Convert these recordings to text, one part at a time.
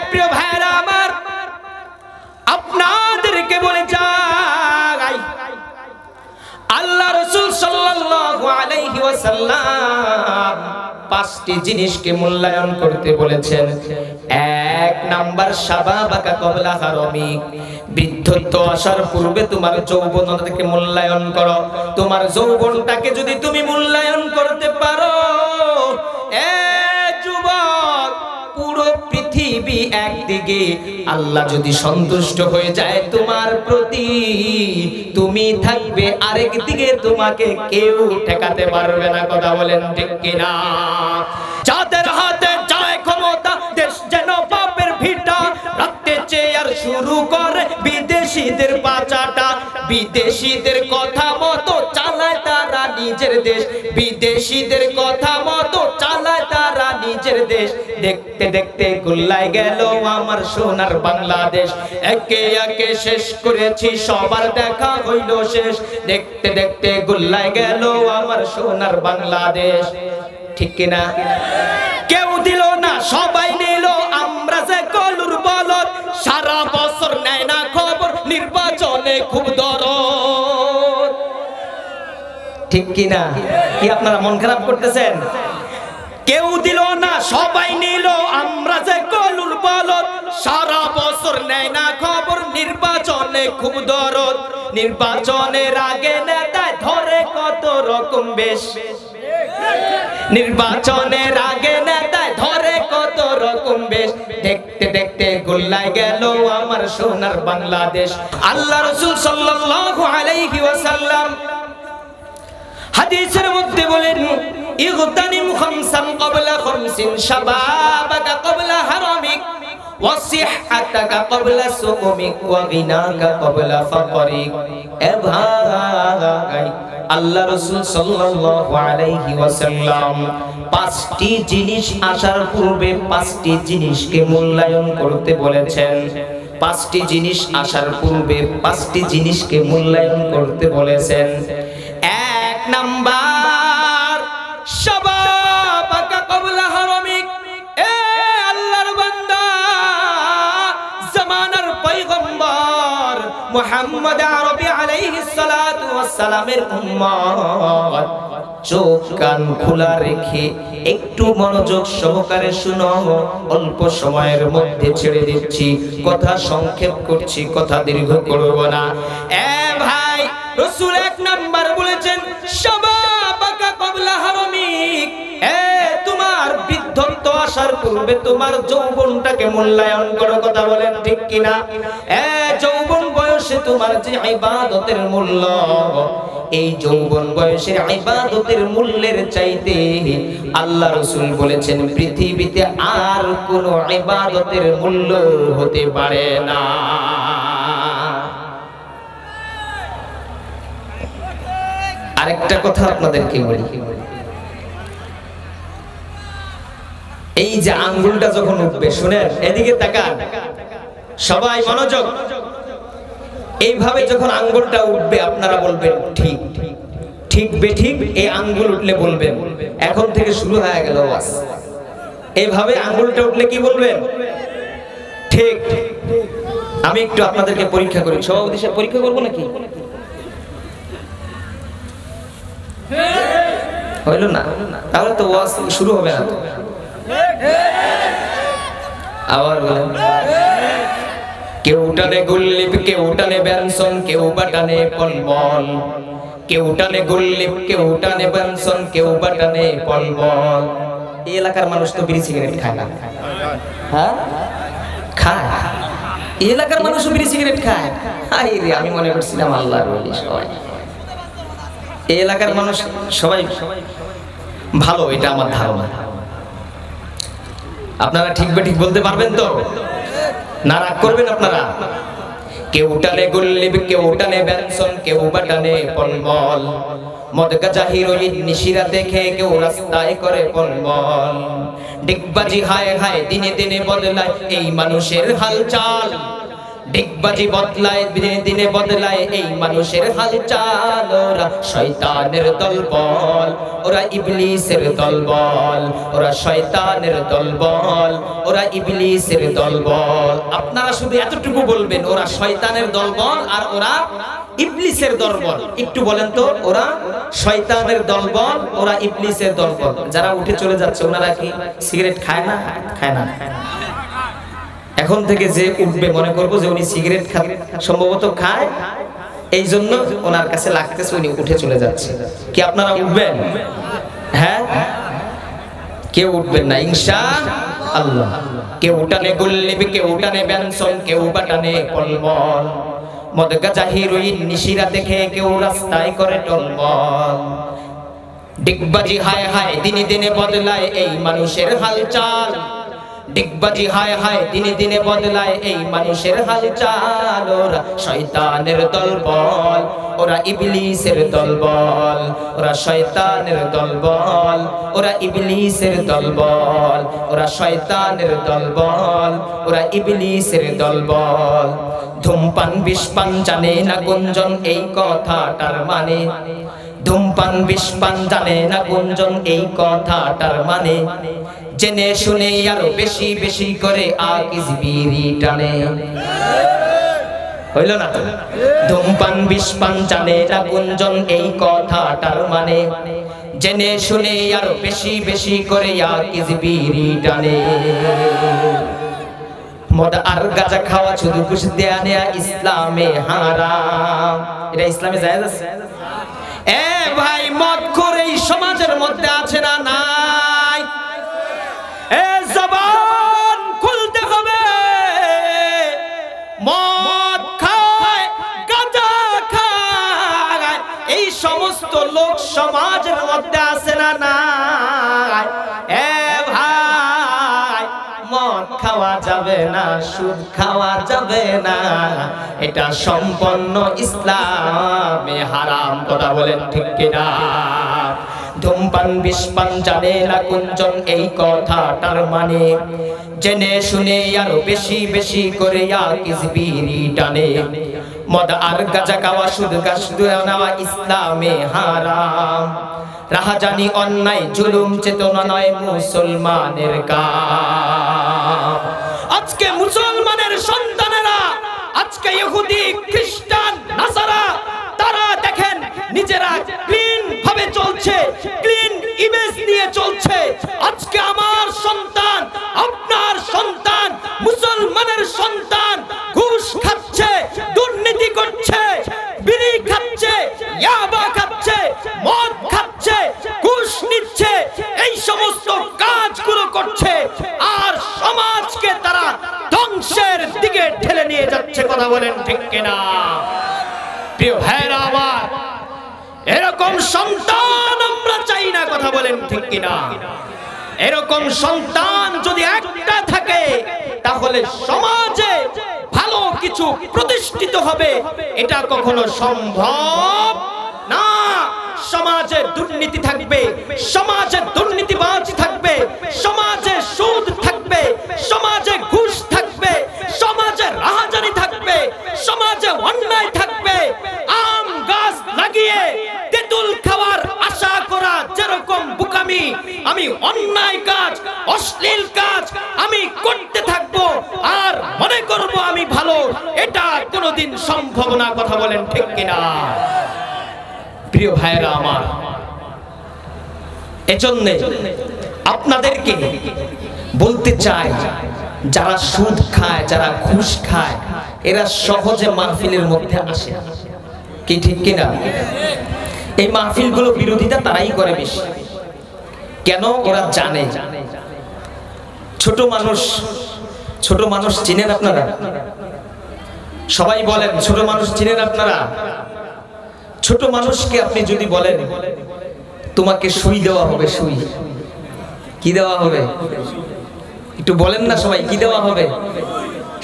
প্রিয় ভাইরা আমার, আপনাদেরকে বলে যাই, আল্লাহ রাসূল সাল্লাল্লাহু আলাইহি ওয়াসাল্লাম পাঁচটি জিনিসকে মূল্যায়ন করতে বলেছেন। এক নাম্বার, শাবাবাকা ক্বাবলা হারামিক, বৃদ্ধত্ব আসার পূর্বে তোমার যৌবনটাকে মূল্যায়ন করো। তোমার যৌবনটাকে যদি তুমি মূল্যায়ন করতে পারো, যুবক, পুরো পৃথিবী একদিকে, আল্লাহ যদি সন্তুষ্ট হয়ে যায় তোমার প্রতি, তুমি থাকবে আরেক দিকে, তোমাকে কেউ ঠেকাতে পারবে না। কথা বলেন ঠিক কিনা? যাদের হাতে যায় ক্ষমতা, দেশ যেন পাপের ভিটা, রাখতে চেয়ার শুরু করে বিদেশিদের পাচাটা। বিদেশিদের কথা মতো চালায় তারা নিজের দেশ, বিদেশিদের কথা মতো চালায় তারা নিজের দেশ। দেখতে দেখতে গোল্লায় গেল আমার সোনার বাংলাদেশ, একে একে শেষ করেছি সবার দেখা হইল শেষ। দেখতে দেখতে গোল্লায় গেল আমার সোনার বাংলাদেশ। ঠিক কিনা? কেউ দিল না, সবাই নিল, আমরা যে কলুর বলদ, সারা বছর নেয় না খবর, নির্বাচনে খুব দরদ। ঠিক কিনা? কি আপনারা মন খারাপ করতেছেন? কেউ দিল না, সবাই নিল, আমরা যে কলুর বলদ, সারা বছর নেয় না খবর, নির্বাচনে খুব দরদ। নির্বাচনের আগে নেতায় ধরে কত রকম বেশ, নির্বাচনের আগে নেতায় ধরে কত রকম বেশ। দেখতে দেখতে গোল্লায় গেল আমার সোনার বাংলাদেশ। আল্লাহ রাসূল সাল্লাল্লাহু আলাইহি ওয়াসাল্লাম হাদিসের মধ্যে বলেন, ইগতানিম খামসান ক্বাবলা খামসিন, শাবাবাকা ক্বাবলা হারামিক, ওয়াসিহহাতাকা ক্বাবলা সুকুমিক, ওয়া গিনাকা ক্বাবলা ফাকরিক। এ ভাই, আল্লাহ রাসূল সাল্লাল্লাহু আলাইহি ওয়াসাল্লাম পাঁচটি জিনিস আসার পূর্বে পাঁচটি জিনিসকে মূল্যায়ন করতে বলেছেন। পাঁচটি জিনিস আসার পূর্বে পাঁচটি জিনিসকে মূল্যায়ন করতে বলেছেন। এক নাম্বার, শাবাবাকা ক্বাবলা হারামিক। এ আল্লাহর বান্দা, জামানার পয়গম্বর মুহাম্মদ আরবি আলাইহিস সালাতু ওয়াস সালামের উম্মত, চোখ কান খোলা রেখে একটু মনোযোগ সহকারে শুনো। অল্প সময়ের মধ্যে ছেড়ে দিচ্ছি, কথা সংক্ষেপ করছি, কথা দীর্ঘ করব না। এ ভাই, রাসূল এক নাম্বার বলেছেন, শাবাবাকা ক্বাবলা হারামিক। এ তোমার বৃদ্ধত্ব আসার পূর্বে তোমার যৌবনটাকে মূল্যায়ন করো। কথা বলেন ঠিক কিনা? এ যৌবন বয়সে তোমার যে ইবাদতের মূল্য, এই যৌবন বয়সের ইবাদতের মূল্যের চাইতে আল্লাহ রাসূল বলেছেন পৃথিবীতে আর কোনো ইবাদতের মূল্য হতে পারে না। আরেকটা কথা আপনাদেরকে বলি, এই যে আঙ্গুলটা যখন উঠবে, শুনেন, এদিকে তাকান সবাই, মনোযোগ। এইভাবে যখন আঙ্গুলটা উঠবে আপনারা বলবেন ঠিক ঠিক বেঠিক। এই আঙ্গুল উঠলে বলবেন এখন থেকে শুরু হয়ে গেল ওয়াজ। এইভাবে আঙ্গুলটা উঠলে কি বলবেন? ঠিক। আমি একটু আপনাদেরকে পরীক্ষা করি, সভাপতি সাহেব পরীক্ষা করবো নাকি? হইল না? তাহলে তো ওয়াজ শুরু হবে না। তো আবার বলেন, কেউ টানে গুল্লিপ, কেউ টানে বেনসন, কেউ বাটানে পলমল। কেউ টানে গুল্লিপ, কেউ টানে বেনসন, কেউ বাটানে পলমল। এই এলাকার মানুষ তো বিড়ি সিগারেট খায় না? হ্যাঁ, খায়। এই এলাকার মানুষও বিড়ি সিগারেট খায়। হাই রে, আমি মনে করছিলাম আল্লাহর ওলি সবাই। এই এলাকার মানুষ সবাই ভালো, এটা আমার ধারণা। আপনারা ঠিক বেঠিক বলতে পারবেন তো? না রাগ করবেন আপনারা? কেউ টানে গুল্লিপ, কেউ টানে বেনসন, কেউ বাটানে পলমল। মদ গাঁজা হিরোইন নিশিরা দেখে কেউ রাস্তায় করে পলমল। ডিগবাজি হায় হায় দিনে দিনে বদলায় এই মানুষের হালচাল। ডিগবাজি বদলায় দিনে দিনে বদলায় এই মানুষের হালচাল। ওরা শয়তানের দলবল, ওরা ইবলিসের দলবল, ওরা শয়তানের দলবল, ওরা ইবলিসের দলবল। আপনারা শুধু এতটুকু বলবেন ওরা শয়তানের দলবল আর ওরা ইবলিসের দলবল। একটু বলেন তো, ওরা শয়তানের দলবল, ওরা ইবলিসের দলবল। যারা উঠে চলে যাচ্ছে ওনারা কি সিগারেট খায় না? খায় না। এখন থেকে যে উঠবে মনে করবো যে উনি সিগারেট সম্ভবত খায়, এই জন্য ওনার কাছে লাগতেছে উনি উঠে চলে যাচ্ছে। কি আপনারা উঠবেন? হ্যাঁ, কেউ উঠবেন না ইনশাআল্লাহ। কেউ উঠানে গুল্লিবি, কেউ উঠানে বেনসন, কেউ বাটানে কলমল, মদ গাঁজা হিরোইন নিশিরা দেখে কেউ রাস্তায় করে টলমল। ডিগবাজি হায় হায় দিনে দিনে বদলায় এই মানুষের হালচাল। ডিগবাজি হায় হায় দিনে দিনে বদলায় এই মানুষের হালচাল। ওরা শয়তানের দলবল, ওরা ইবলিসের দলবল, ওরা শয়তানের দলবল, ওরা ইবলিসের দলবল, ওরা শয়তানের দলবল, ওরা ইবলিসের দলবল। ধূমপান বিষপান জানে না গুঞ্জন এই কথাটার মানে। ধূমপান বিষপান জানে না গুঞ্জন এই কথাটার মানে। জেনে শুনে আরো বেশি বেশি করে আকিস বিড়ি টানে। হইল না তো? ধূমপান বিষপান জানে না গুঞ্জন এই কথাটার মানে। জেনে শুনে আরো বেশি বেশি করে আকিস বিড়ি টানে। মদ আর গাঁজা খাওয়া শুধু খুশি দেয়া নেয়া ইসলামে হারাম। এটা ইসলামে জায়েজ আছে? এ ভাই, মদ করে এই সমাজের মধ্যে আছে না নাই? এ জবান খুলতে হবে। মদ খায়, গাঁজা খায়, এই সমস্ত লোক সমাজের মধ্যে আছে না নাই? এ ভাই, মদ খাওয়া যাবে না, সুদ খাওয়া যাবে না, এটা সম্পূর্ণ ইসলামে হারাম। কথা বলেন ঠিক কিনা? ধূমপান বিষপান জানে না গুঞ্জন এই কথাটার মানে। জেনে শুনে আরো বেশি বেশি করে আকিস বিড়ি টানে। মদ আর গাঁজা খাওয়া সুদ নেওয়া ইসলামে হারাম। রাহাজানি অন্যায় জুলুম চেতনা নয় মুসলমানের কাম। আজকে মুসলমানের সন্তানেরা, আজকে ইহুদি খ্রিস্টান নাসারা, তারা দেখেন নিজেরা ক্লিন ভাবে চলছে, ক্লিন ইমেজ নিয়ে চলছে। আজকে আমার সন্তান, আপনার সন্তান, মুসলমানের সন্তান ঘুষ খাচ্ছে, দুর্নীতি করছে, বিড়ি খাচ্ছে, ইয়াবা খাচ্ছে, মদ খাচ্ছে, ঘুষ নিচ্ছে, এই সমস্ত কাজগুলো করছে আর সমাজকে তারা ধ্বংসের দিকে ঠেলে নিয়ে যাচ্ছে। কথা বলেন ঠিক কিনা? প্রিয় ভাইরা আমার, এরকম সন্তান আমরা চাই না। কথা বলেন ঠিক কিনা? এরকম সন্তান যদি একটা থাকে তাহলে সমাজে ভালো কিছু প্রতিষ্ঠিত হবে, এটা কখনো সম্ভব না। সমাজে দুর্নীতি থাকবে, সমাজে দুর্নীতিবাজ থাকবে, সমাজে সুদ থাকবে, সমাজে ঘুষ থাকবে, সমাজে রাহাজানি থাকবে, সমাজে অন্যায় থাকবে। আম গাছ লাগিয়ে তেঁতুল খাওয়ার আশা করা যেরকম বোকামি, আমি অন্যায় কাজ, অশ্লীল কাজ আমি করতে থাকবো আর মনে করব আমি ভালো, এটা কোনোদিন সম্ভব না। কথা বলেন ঠিক কিনা? প্রিয় ভাইরা আমার, এজন্য আপনাদেরকে বলতে চাই, যারা সুদ খায়, যারা ঘুষ খায়, এরা সহজে মাহফিলের মধ্যে আসে না। কি ঠিক কিনা? এই মাহফিলগুলো বিরোধিতা তারাই করে বেশি। কেন? ওরা জানে ছোট মানুষ। ছোট মানুষ চিনেন আপনারা? সবাই বলেন ছোট মানুষ চিনেন আপনারা? ছোট মানুষকে আপনি যদি বলেন তোমাকে সুই দেওয়া হবে, সুই কি দেওয়া হবে? একটু বলেন না সবাই, কি দেওয়া হবে?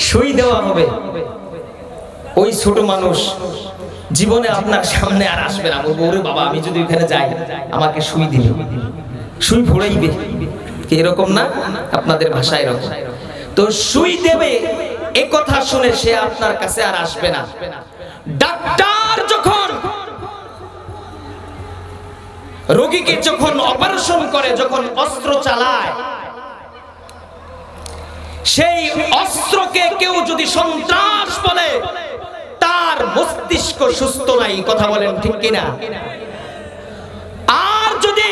সুই দেওয়া হবে। ওই ছোট মানুষ জীবনে আপনার সামনে আর আসবে না। বলবো ওরে বাবা, আমি যদি ওখানে যাই আমাকে সুই দিবে, সুই ফোড়াইবে। এরকম না? আপনাদের ভাষায় এরকম। তো সুই দেবে এই কথা শুনে সে আপনার কাছে আর আসবে না। ডাক্তার যখন রোগীকে যখন অপারেশন করে, যখন অস্ত্র চালায়, সেই অস্ত্রকে কেউ যদি সন্ত্রাস বলে, তার মস্তিষ্ক সুস্থ নাই। কথা বলেন ঠিক কিনা? আর যদি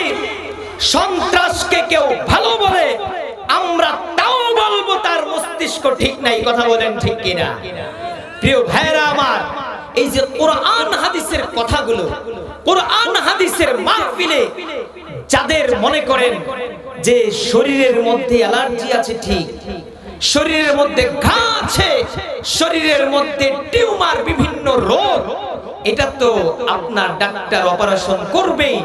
সন্ত্রাসকে কেউ ভালো বলে, আমরা তাও বলবো তার মস্তিষ্ক ঠিক নাই। কথা বলেন ঠিক কিনা? প্রিয় ভাইরা আমার, এই যে কোরআন হাদিসের কথাগুলো, কোরআন হাদিসের মাহফিলে যাদের মনে করেন যে শরীরের মধ্যে অ্যালার্জি আছে, ঠিক, শরীরের মধ্যে ঘা আছে, শরীরের মধ্যে টিউমার, বিভিন্ন রোগ, এটা তো আপনার ডাক্তার অপারেশন করবেই।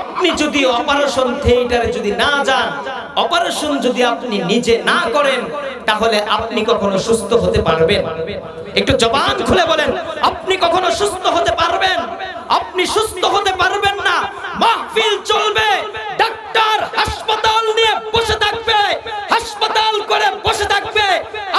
আপনি যদি অপারেশন থিয়েটারে যদি না যান, অপারেশন যদি আপনি নিজে না করেন, তাহলে আপনি কখনো সুস্থ হতে পারবেন? একটু জবান খুলে বলেন, আপনি কখনো সুস্থ হতে পারবেন? আপনি সুস্থ হতে পারবেন না। মাহফিল চলবে, ডাক্তার হাসপাতাল নিয়ে বসে থাকবে, হাসপাতাল করে বসে থাকবে,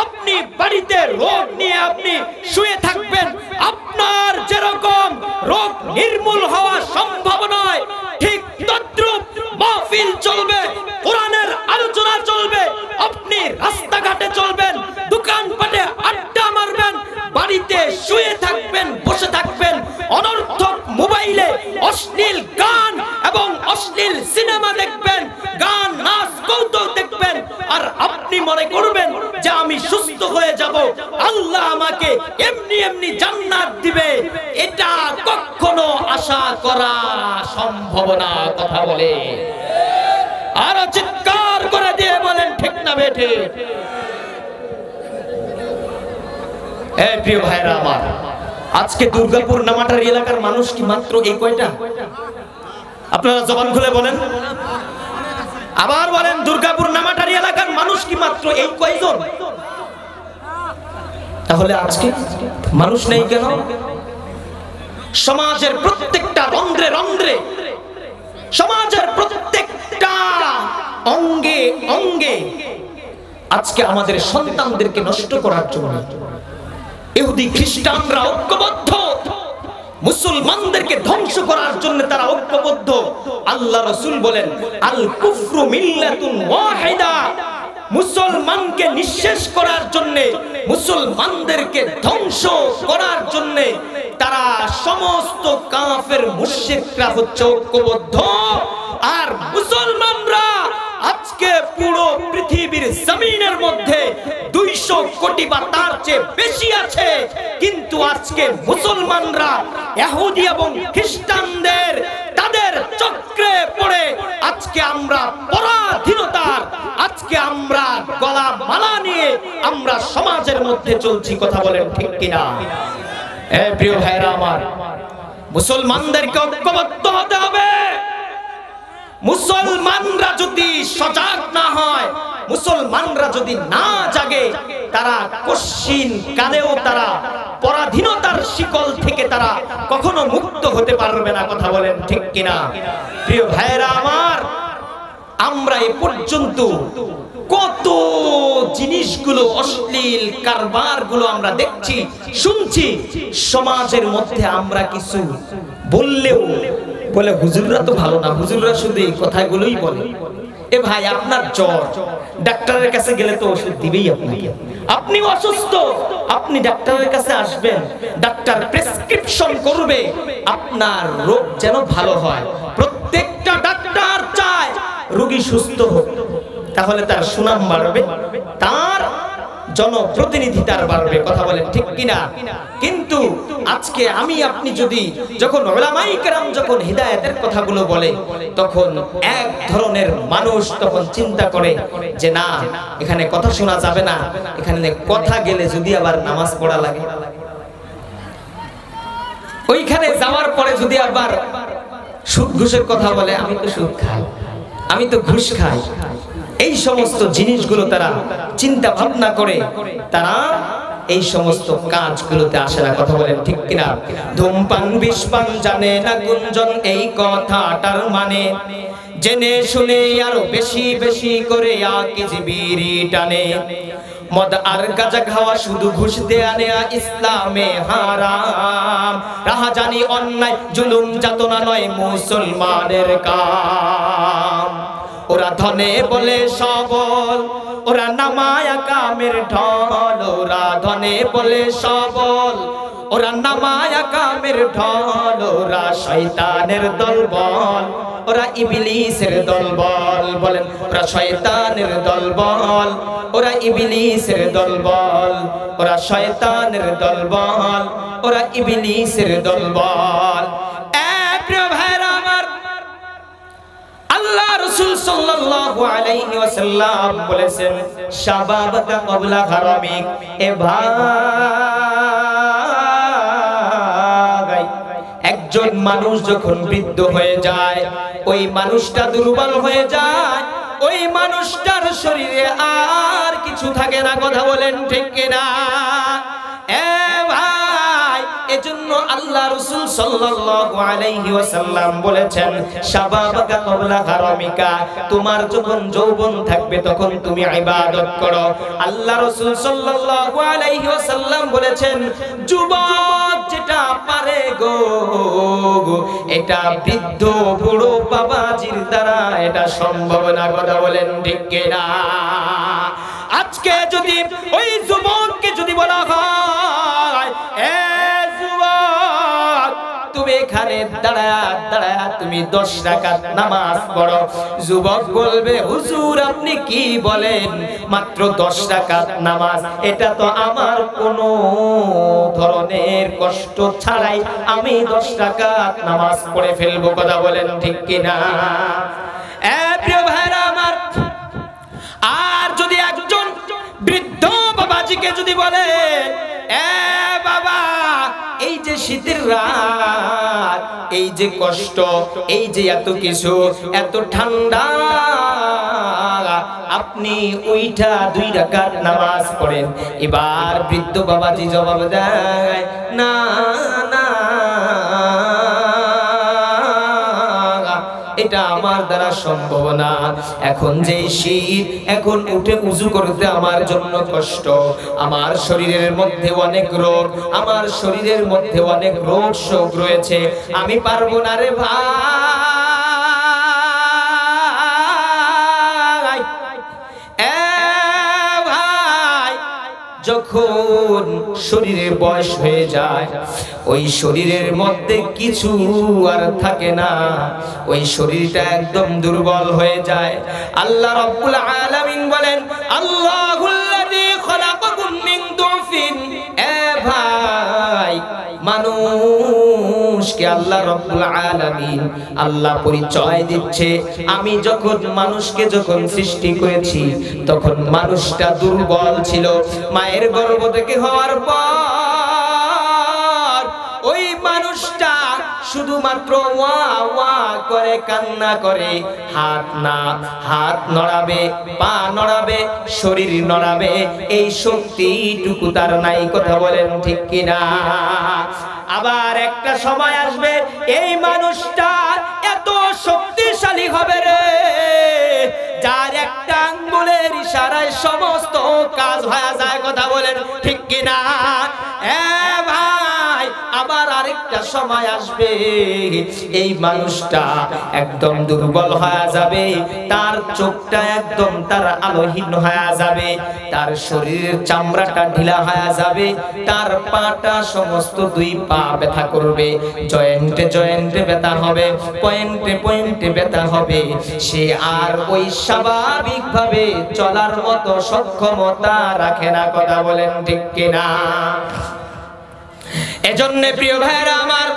আপনি বাড়িতে রোগ নিয়ে আপনি শুয়ে থাকবেন। আপনার যেরকম রোগ নির্মূল হওয়া সম্ভব নয়, ঠিক তদ্রূপ মাহফিল চলবে, কোরআনের আলোচনা চলবে, আপনি রাস্তাঘাটে চলবেন, দোকানপাটে আড্ডা মারবেন, বাড়িতে শুয়ে থাকবেন, বসে থাকবেন, অনর্থক মোবাইলে অশ্লীল গান এবং অশ্লীল সিনেমা দেখবেন, গান, নাচ, কৌতুক দেখবেন, আর আপনি মনে করবেন যে আমি সুস্থ হয়ে যাব, আল্লাহ আমাকে এমনি এমনি জান্নাত দিবে। এটা কখনো আশা করা সম্ভব না। কথা বলে আর চিৎকার করে দিয়ে বলেন ঠিক না বেঠে? এই প্রিয় ভাইরা আমার, আজকে দুর্গাপুর নামাটারি এলাকার মানুষ কি মাত্র এই কয়টা? আপনারা জবান খুলে বলেন, আবার বলেন, দুর্গাপুর নামাটারি এলাকার মানুষ কি মাত্র এই কয়জন? তাহলে আজকে মানুষ নেই কেন? সমাজের প্রত্যেকটা রন্ধ্রে রন্ধ্রে, সমাজের প্রত্যেকটা অঙ্গে অঙ্গে আজকে আমাদের সন্তানদেরকে নষ্ট করার জন্য ইহুদি খ্রিস্টানরা ঐক্যবদ্ধ, মুসলমানদেরকে ধ্বংস করার জন্য তারা ঐক্যবদ্ধ। আল্লাহ রাসূল বলেন, আল কুফরু মিল্লাতুন ওয়াহিদা, মুসলমানকে নিঃশেষ করার জন্য, মুসলমানদেরকে ধ্বংস করার জন্য তারা সমস্ত কাফের মুশরিকরা হচ্ছে ঐক্যবদ্ধ। আর মুসলমানরা আজকে পুরো পৃথিবীর জমিনের মধ্যে 200 কোটি বা তার চেয়ে বেশি আছে, কিন্তু আজকে মুসলমানরা ইহুদি এবং খ্রিস্টানদের তাদের চক্রে পড়ে আজকে আমরা পরাধীনতার, আজকে আমরা গলা মালা নিয়ে আমরা সমাজের মধ্যে চলছি। কথা বলেন ঠিক কিনা? প্রিয় ভাইরা আমার, মুসলমানদেরকে ঐক্যবদ্ধ হতে হবে। মুসলমানরা যদি সজাগ না হয়, মুসলমানরা যদি না জাগে, তারা কশিন কালেও তারা পরাধীনতার শিকল থেকে তারা কখনো মুক্ত হতে পারবে না। কথা বলেন ঠিক কিনা? প্রিয় ভাইরা আমার, আমরা এ পর্যন্ত কত জিনিসগুলো, অশ্লীল কারবারগুলো আমরা দেখছি, শুনছি। সমাজের মধ্যে আমরা কিছু বললেও বলে হুজুররা তো ভালো না, হুজুররা শুধু এই কথাগুলোই বলে। এ ভাই, আপনার জ্বর, ডাক্তারের কাছে গেলে তো ওষুধ দিবেই আপনাকে। আপনি অসুস্থ, আপনি ডাক্তারের কাছে আসবেন, ডাক্তার প্রেসক্রিপশন করবে, আপনার রোগ যেন ভালো হয়। প্রত্যেকটা ডাক্তার চায় রোগী সুস্থ হোক, তাহলে তার সুনাম বাড়বে, তার জনপ্রতিনিধি তার বাড়বে। কথা বলেন ঠিক কিনা? কিন্তু আজকে আমি আপনি যদি, যখন উলামায়ে কেরাম যখন হিদায়াতের কথাগুলো বলে, তখন এক ধরনের মানুষ তখন চিন্তা করে যে না, এখানে কথা শোনা যাবে না, এখানে কথা গেলে যদি আবার নামাজ পড়া লাগে, ওইখানে যাওয়ার পরে যদি আবার সুদ ঘুষের কথা বলে, আমি তো সুদ খাই, আমি তো ঘুষ খাই, এই সমস্ত জিনিসগুলো তারা চিন্তা ভাবনা করে, তারা এই সমস্ত কাজগুলোতে আসে না। কথা বলেন ঠিক কিনা? ধূমপান বিষপান জানে না গুঞ্জন, এই কথাটার মানে জেনে শুনে আরো বেশি বেশি করে আকিজ বিড়ি টানে। মদ আর গাঁজা খাওয়া শুধু ঘুষ দেয়া নেয়া ইসলামে হারাম। রাহাজানি অন্যায় জুলুম যাতনা নয় মুসলমানের কাম। ওরা ধনে বলে সবল, ওরা নামায়া কামের ঢল। ওরা ধনে বলে সবল, ওরা নামায়া কামের ঢল। ওরা শয়তানের দলবল, ওরা ইবলিসের দলবল। বলেন ওরা শয়তানের দলবল, ওরা ইবলিসের দলবল। ওরা শয়তানের দলবল, ওরা ইবলিসের দলবল। প্রিয় ভাইরা আমার, আল্লাহ রাসূল সাল্লাল্লাহু আলাইহি ওয়াসাল্লাম বলেছেন শাবাবাকা ক্বাবলা হারামিক। এ ভাই, একজন মানুষ যখন বৃদ্ধ হয়ে যায়, ওই মানুষটা দুর্বল হয়ে যায়, ওই মানুষটার শরীরে আর কিছু থাকে না। কথা বলেন ঠিক কিনা? ভাই, এজন্য আল্লাহ রাসূল সাল্লাল্লাহু আলাইহি ওয়াসাল্লাম বলেছেন শাবাবাকা ক্বাবলা হারামিকা। তোমার যখন যৌবন থাকবে তখন তুমি ইবাদত করো। আল্লাহ রাসূল সাল্লাল্লাহু আলাইহি ওয়াসাল্লাম বলেছেন যুবক যেটা পারে গো, এটা বৃদ্ধ বুড়ো বাবাজির দ্বারা এটা সম্ভব না। কথা বলেন ঠিক কিনা? আজকে যদি ওই যুবককে যদি বলা হয় এ যুবক তুমি এখানে দাঁড়ায়া দাঁড়ায়া তুমি 10 রাকাত নামাজ পড়ো, যুবক বলবে হুজুর আপনি কি বলেন, মাত্র 10 রাকাত নামাজ, এটা তো আমার কোনো ধরনের কষ্ট ছাড়াই আমি 10 রাকাত নামাজ পড়ে ফেলবো। কথা বলেন ঠিক কিনা? প্রিয় ভাইরা আমার, আর যদি একজন বৃদ্ধ বাবাজিকে যদি বলে বাবা এই যে শীতের রাত, এই যে কষ্ট, এই যে এত কিছু, এত ঠান্ডা, আপনি ওইটা 2 রাকাত নামাজ পড়েন। এবার বৃদ্ধ বাবাজি জবাব দেয় না না, এটা আমার দ্বারা সম্ভব না। এখন যে শীত, এখন উঠে উযু করতে আমার জন্য কষ্ট, আমার শরীরের মধ্যে অনেক রোগ, আমার শরীরের মধ্যে অনেক রোগ শোক রয়েছে, আমি পারবো না রে ভাই। ভাই, যখন শরীরের বয়স হয়ে যায়, ওই শরীরের মধ্যে কিছু আর থাকে না, ওই শরীরটা একদম দুর্বল হয়ে যায়। আল্লাহ রাব্বুল আলামিন বলেন আল্লাহুল্লাযী খালাকাকুম মিন দুফিন। ভাই, মানুষকে আল্লাহ রাব্বুল আলামিন আল্লাহ পরিচয় দিচ্ছে, আমি যখন মানুষকে যখন সৃষ্টি করেছি তখন মানুষটা দুর্বল ছিল। মায়ের গর্ভ থেকে হওয়ার পর ওই মানুষটা শুধুমাত্র ওয়া ওয়া করে কান্না করে, হাত নড়াবে, পা নড়াবে, শরীর নড়াবে, এই শক্তিটুকু তার নাই। কথা বলেন ঠিক কিনা? আবার একটা সময় আসবে এই মানুষটা এত শক্তিশালী হবে রে, যার একটা আঙ্গুলের ইশারায় সমস্ত কাজ হয়ে যায়। কথা বলেন ঠিক কিনা? ভাই, আবার আরেকটা সময় আসবে এই মানুষটা একদম দুর্বল হয়ে যাবে, তার চোখটা একদম তার আলোহীন হয়ে যাবে, তার শরীরের চামড়াটা ঢিলা হয়ে যাবে, তার পাটা সমস্ত 2 পা ব্যথা করবে, জয়েন্টে জয়েন্টে ব্যথা হবে, পয়েন্টে পয়েন্টে ব্যথা হবে, সে আর ওই স্বাভাবিকভাবে চলার মতো সক্ষমতা রাখে না। কথা বলেন ঠিক কিনা? এজন্য প্রিয় ভাইরা আমার,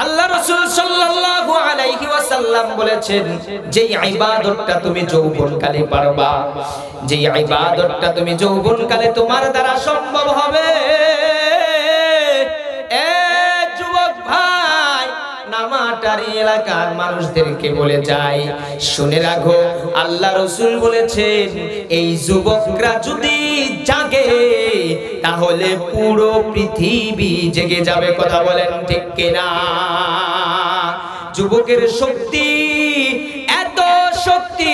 আল্লাহ রাসূল সাল্লাল্লাহু আলাইহি ওয়াসাল্লাম বলেছেন যে ইবাদতটা তুমি যৌবনকালে পারবা, যে ইবাদতটা তুমি যৌবনকালে তোমার দ্বারা সম্ভব হবে। যুবক ভাই, নামাটারি এলাকার মানুষদেরকে বলে যায় শুনে রাখো, আল্লাহ রাসূল বলেছেন এই যুবকরা যদি জাগে তাহলে পুরো পৃথিবী জেগে যাবে। কথা বলেন ঠিক কিনা? যুবকের শক্তি, এত শক্তি,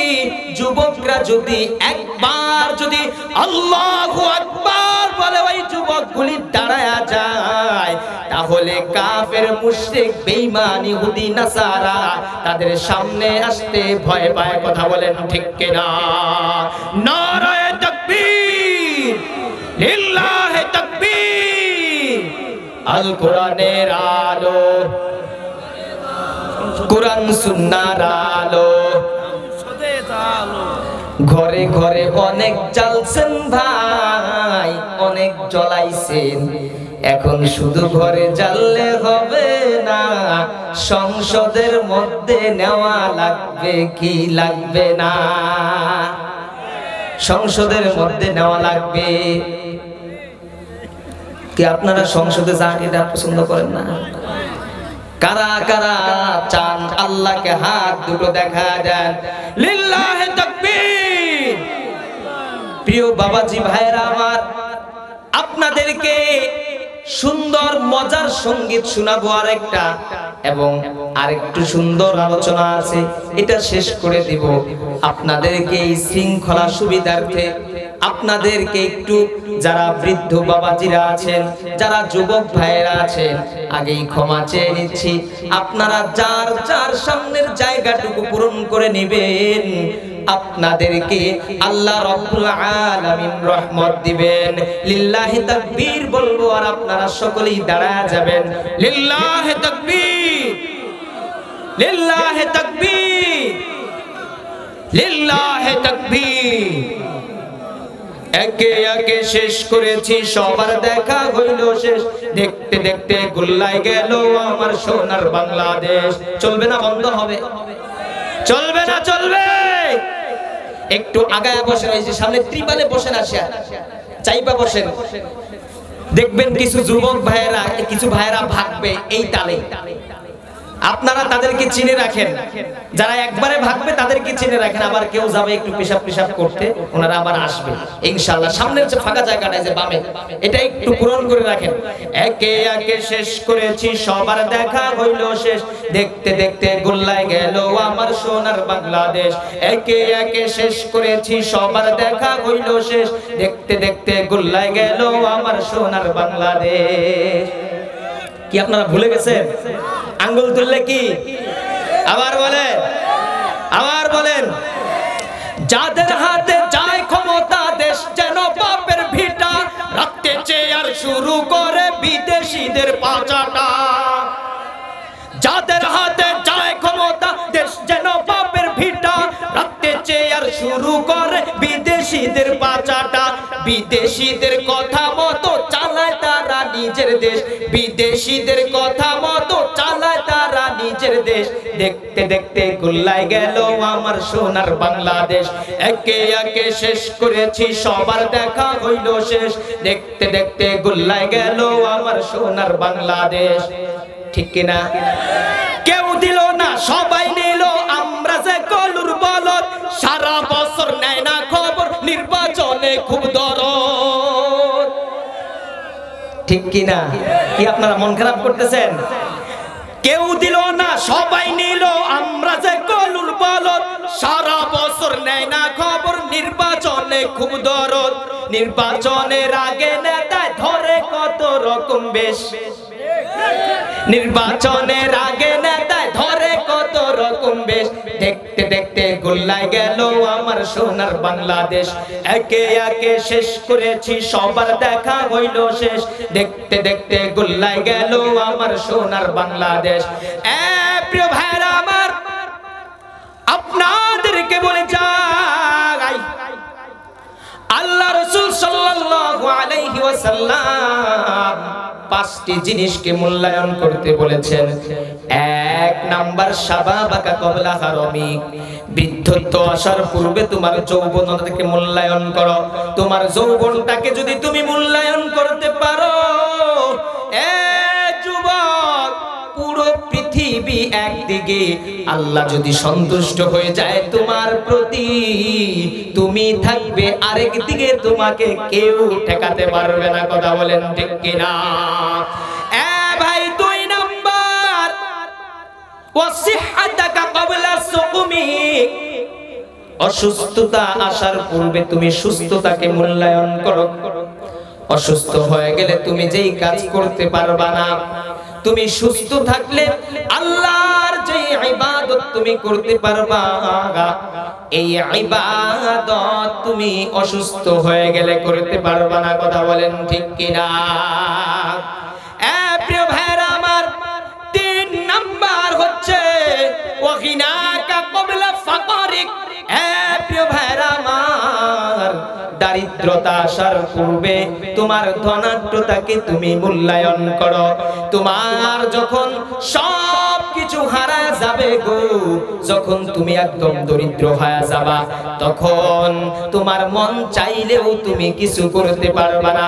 যুবকরা যদি একবার যদি আল্লাহু আকবার বলে ওই যুবকগুলি দাঁড়ায়া যায়, তাহলে কাফের মুশরিক বেঈমান ইহুদি নাসারা তাদের সামনে আসতে ভয় পায়। কথা বলেন ঠিক কিনা? নারায়ে তাকবীর, লিল্লাহি তাকবীর। আল কোরআনের আলো, কোরআন সুন্নাহর আলো, ঘরে ঘরে অনেক জ্বালছেন ভাই, অনেক জ্বলাইছেন। এখন শুধু ঘরে জ্বাললে হবে না, সংসদের মধ্যে নেওয়া লাগবে কি লাগবে না? সংসদের মধ্যে নেওয়া লাগবে। কি আপনারা সংসদে যান এটা পছন্দ করেন না? কারা কারা চান আল্লাহকে হাত দুটো দেখা দেন, লিল্লাহি তাকবীর। প্রিয় বাবাজি ভাইরা আমার, আপনাদেরকে সুন্দর মজার সঙ্গীত শোনাবো আরেকটা, এবং আরেকটু সুন্দর আলোচনা আছে, এটা শেষ করে দিব। আপনাদেরকে এই শৃঙ্খলা সুবিধার্থে আপনাদেরকে একটু, যারা বৃদ্ধ বাবাজিরা আছেন, যারা যুবক ভাইয়েরা আছেন, আগেই ক্ষমা চেয়ে নিচ্ছি। আপনারা যার যার সামনের জায়গাটুকু পূরণ করে নেবেন, আপনাদেরকে আল্লাহ রাব্বুল আলামিন রহমত দিবেন। লিল্লাহি তাকবীর বলবো আর আপনারা সকলেই দাঁড়ায় যাবেন। লিল্লাহি তাকবীর, লিল্লাহি তাকবীর, লিল্লাহি তাকবীর। একে একে শেষ করেছি, সবার দেখা হইল শেষ, দেখতে দেখতে গোল্লায় গেল আমার সোনার বাংলাদেশ। চলবে না বন্ধ হবে? চলবে না? চলবে। একটু আগায় বসেন, এই যে সামনে ত্রিপালে বসেন, আসিয়া চাইপা বসেন। দেখবেন কিছু যুবক ভাইয়েরা, কিছু ভাইয়েরা ভাগবে এই তালে। আপনারা তাদেরকে চিনে রাখেন, যারা একবারে ভাগবে তাদেরকে চিনে রাখেন। আবার কেউ যাবে একটু পেশাব পেশাব করতে, ওনারা আবার আসবে ইনশাআল্লাহ। সামনের যে ফাঁকা জায়গাটা যে বামে, এটা একটু পূরণ করে রাখেন। একে একে শেষ করেছি, সবার দেখা হইল শেষ, দেখতে দেখতে গোল্লায় গেল আমার সোনার বাংলাদেশ। একে একে শেষ করেছি, সবার দেখা হইল শেষ, দেখতে দেখতে গোল্লায় গেল আমার সোনার বাংলাদেশ। কি আপনারা ভুলে গেছেন? আঙ্গুল তুললে কি? আবার বলেন, আবার বলেন। যাদের হাতে যায় ক্ষমতা, দেশ যেন বাপের ভিটা, রাখতে চেয়ার শুরু করে বিদেশিদের পাচাটা। যাদের হাতে যায় ক্ষমতা, দেশ যেন বাপের ভিটা, রাখতে চেয়ার শুরু করে বিদেশিদের পাচাটা। বিদেশিদের কথা মতো চালায় তারা নিজের দেশ, বিদেশিদের কথা মতো চালায় তারা নিজের দেশ। দেখতে দেখতে গোল্লায় গেল আমার সোনার বাংলাদেশ। একে একে শেষ করেছি, সবার দেখা হইল শেষ, দেখতে দেখতে গোল্লায় গেল আমার সোনার বাংলাদেশ। ঠিক কিনা? কেউ দিল না, সবাই নিল, আমরা যে কলুর বলদ, সারা বছর নেয় না খবর, নির্বাচনে খুব দরদ। ঠিক কিনা? কি আপনারা মন খারাপ করতেছেন? কেউ দিল না, সবাই নিল, আমরা যে কলুর বলদ, সারা বছর নেয় না খবর, নির্বাচনে খুব দরদ। নির্বাচনের আগে নেতায় ধরে কত রকম বেশ, নির্বাচনের আগে নেতায় ধরে কত রকম বেশ। দেখতে দেখতে গোল্লায় গেল আমার সোনার বাংলাদেশ। একে একে শেষ করেছি, সবার দেখা হইল শেষ, দেখতে দেখতে গোল্লায় গেল আমার সোনার বাংলাদেশ। প্রিয় ভাইরা আমার, আপনাদেরকে বলে যাই, আল্লাহ রাসূল সাল্লাল্লাহু আলাইহি ওয়াসাল্লাম পাঁচটি জিনিসকে মূল্যায়ন করতে বলেছেন। এক নাম্বার, শাবাবাকা ক্বাবলা হারামিক, বৃদ্ধত্ব আসার পূর্বে তোমার যৌবনটাকে মূল্যায়ন করো। তোমার যৌবনটাকে যদি তুমি মূল্যায়ন করতে পারো, যুবক, পুরো পৃথিবী একদিকে, আল্লাহ যদি সন্তুষ্ট হয়ে যায় তোমার প্রতি, তুমি থাকবে আরেক দিকে, তোমাকে কেউ ঠেকাতে পারবে না। কথা বলেন ঠিক কিনা? ভাই, দুই নাম্বার, ওয়াসিহহাতাকা ক্বাবলা সুকুমিক, অসুস্থতা আসার পূর্বে তুমি সুস্থতাকে মূল্যায়ন করো। অসুস্থ হয়ে গেলে তুমি যেই কাজ করতে পারবা না, তুমি সুস্থ থাকলে আল্লাহর যে ইবাদত তুমি করতে পারবা, এই ইবাদত তুমি অসুস্থ হয়ে গেলে করতে পারবা না। কথা বলেন ঠিক কিনা? প্রিয় ভাইরা আমার, 3 নাম্বার হচ্ছে ওয়াগিনাকা ক্বাবলা ফাকরিক। প্রিয় ভাইরা আমার, দারিদ্রতা আসার পূর্বে তোমার ধনাঢ্যতাকে তুমি মূল্যায়ন করো। তোমার যখন সব কিছু হারায় যাবে গো, যখন তুমি একদম দরিদ্র হয়ে যাবা, তখন তোমার মন চাইলেও তুমি কিছু করতে পারবা না।